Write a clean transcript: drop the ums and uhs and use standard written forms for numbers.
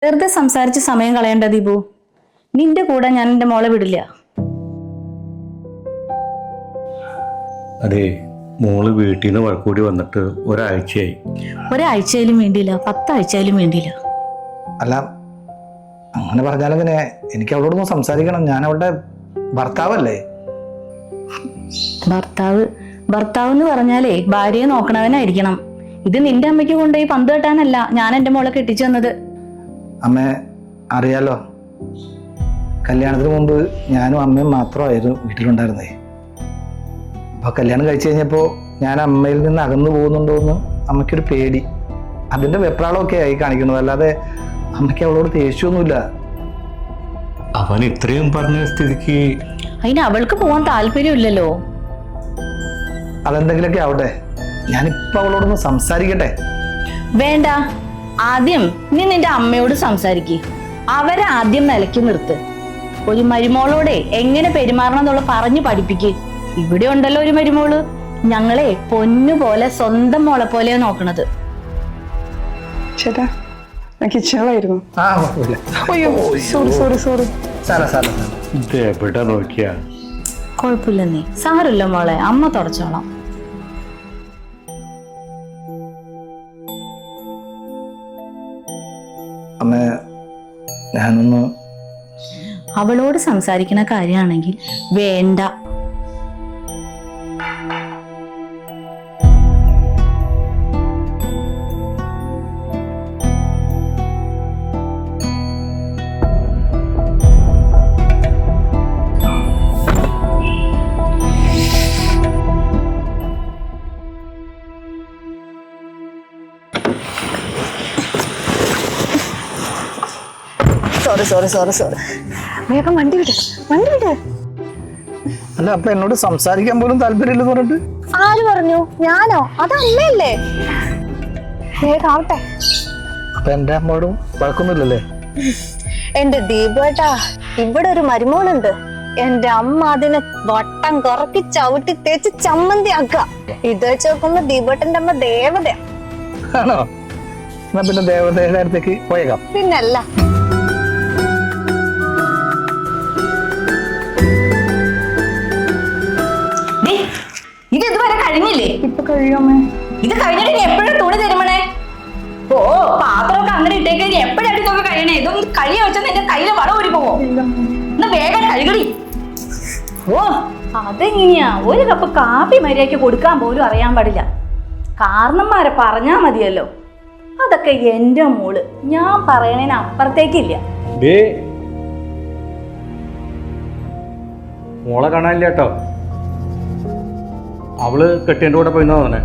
വെറുതെ സംസാരിച്ച് സമയം കളയണ്ട ദീപു. നിന്റെ കൂടെ ഞാൻ എന്റെ മോളെ വിടില്ല. അതെ, മോള് വീട്ടിൽ നിന്ന് വഴക്കൂടി വന്നിട്ട് ഒരാഴ്ചയായി. ഒരാഴ്ചയിലും വേണ്ടിയില്ല, 10 ആഴ്ചയിലും വേണ്ടിയില്ല. അല്ല, അങ്ങനെ പറഞ്ഞാലെങ്ങനെ? എനിക്ക് അവളോടൊന്ന് സംസാരിക്കണം. ഞാൻ അവളുടെ ഭർത്താവല്ലേ? ഭർത്താവ് എന്ന് പറഞ്ഞാലേ ഭാര്യയെ നോക്കണവനായിരിക്കണം. ഇത് നിന്റെ അമ്മയ്ക്ക് കൊണ്ടുപോയി പന്ത് കെട്ടാനല്ല ഞാൻ എന്റെ മോളെ കെട്ടിച്ചു തന്നത്. അമ്മ അറിയാലോ, കല്യാണത്തിന് മുമ്പ് ഞാനും അമ്മയും മാത്രമായിരുന്നു വീട്ടിലുണ്ടായിരുന്നേ. അപ്പോൾ കല്യാണം കഴിച്ചു കഴിഞ്ഞപ്പോൾ ഞാൻ അമ്മയിൽ നിന്ന് അകന്നു പോകുന്നുണ്ടോ എന്ന് അമ്മയ്ക്കൊരു പേടി. അതിൻ്റെ വെപ്രാളമൊക്കെ ആയി കാണിക്കുന്നത്, അല്ലാതെ അമ്മയ്ക്ക് അവളോട് ദേഷ്യമൊന്നുമില്ല. അവൻ ഇത്രയും പറഞ്ഞ സ്ഥിതിക്ക് അതിന് അവൾക്ക് പോകാൻ താല്പര്യമില്ലല്ലോ. അതെന്തെങ്കിലുമൊക്കെ ആവട്ടെ, ഞാനിപ്പോൾ അവളോടൊന്ന് സംസാരിക്കട്ടെ. വേണ്ട, ആദ്യം നീ നിന്റെ അമ്മയോട് സംസാരിക്ക്. അവരെ ആദ്യം നിലയ്ക്ക് നിർത്ത്. ഒരു മരുമോളോടെ എങ്ങനെ പെരുമാറണം എന്നുള്ള പറഞ്ഞു പഠിപ്പിക്ക്. ഇവിടെ ഉണ്ടല്ലോ ഒരു മരുമോള്, ഞങ്ങളെ പൊന്നുപോലെ സ്വന്തം മോളെ പോലെയാ നോക്കണത്. ചേട്ടാ, ഞാൻ കിച്ചണിലായിരുന്നു. അയ്യോ, സോറി. ഇത് എവിടെ നോക്കിയാ? കുഴപ്പമില്ല, നീ സാരമില്ല മോളെ, അമ്മ തുടച്ചോളാം. അമ്മ, ഞാനൊന്ന് അവളോട് സംസാരിക്കുന്ന കാര്യമാണെങ്കിൽ വേണ്ട. സോറി. വേഗം വണ്ടി വിട്. അല്ല, അപ്പൊ എന്നോട് സംസാരിക്കാൻ പോലും താല്പര്യമില്ലെന്ന് പറഞ്ഞിട്ട്? ആര് പറഞ്ഞു? ഞാനോ? അത് അമ്മയല്ലേ. വേഗം ആവട്ടെ. അപ്പൊ എന്റെ അമ്മയോടും വഴക്കൊന്നുമില്ലല്ലേ? എന്റെ ദീപേട്ടാ, ഇവിടെ ഒരു മരുമോളുണ്ട്. എന്റെ അമ്മ അതിനെ വട്ടം കറക്കി ചവിട്ടി തേച്ച് ചമ്മന്തി ആക്കുക. ഇത് വെച്ച് നോക്കുമ്പോ ദീപേട്ടന്റെ അമ്മ ദേവതയാ. ആണോ? എന്നാ പിന്നെ ദേവതയുടെ അടുത്തേക്ക് പോയേക്കാം. പിന്നല്ല. ഇത് ഇതുവരെ കഴിഞ്ഞില്ലേ? ഇപ്പൊ കഴിയുമേ. ഇത് കഴിഞ്ഞിട്ട് ഇനി എപ്പോഴും തുണി തരുമണേ? ഓ, പാത്രമൊക്കെ അങ്ങനെ ഇട്ടേക്ക് എപ്പോഴായിട്ട് ഇതൊക്കെ കഴിയണേ? ഇതൊന്നും കഴിയ വെച്ചാൽ നിന്റെ കയ്യില് വട ഊരി പോവോ? എന്നാ വേഗം കഴുകടി. ഓ, അതെങ്ങനെയാ? ഒരു കപ്പ് കാപ്പി മര്യാദയ്ക്ക് കൊടുക്കാൻ പോലും അറിയാൻ പാടില്ല. കാരണന്മാരെ പറഞ്ഞാ മതിയല്ലോ. അതൊക്കെ എന്റെ മോള്, ഞാൻ പറയണേന് അപ്പുറത്തേക്കില്ല. മോളെ കാണാനില്ല കേട്ടോ. അവള് കെട്ടിയൻ്റെ കൂടെ പോയിന്നാ തോന്നേ.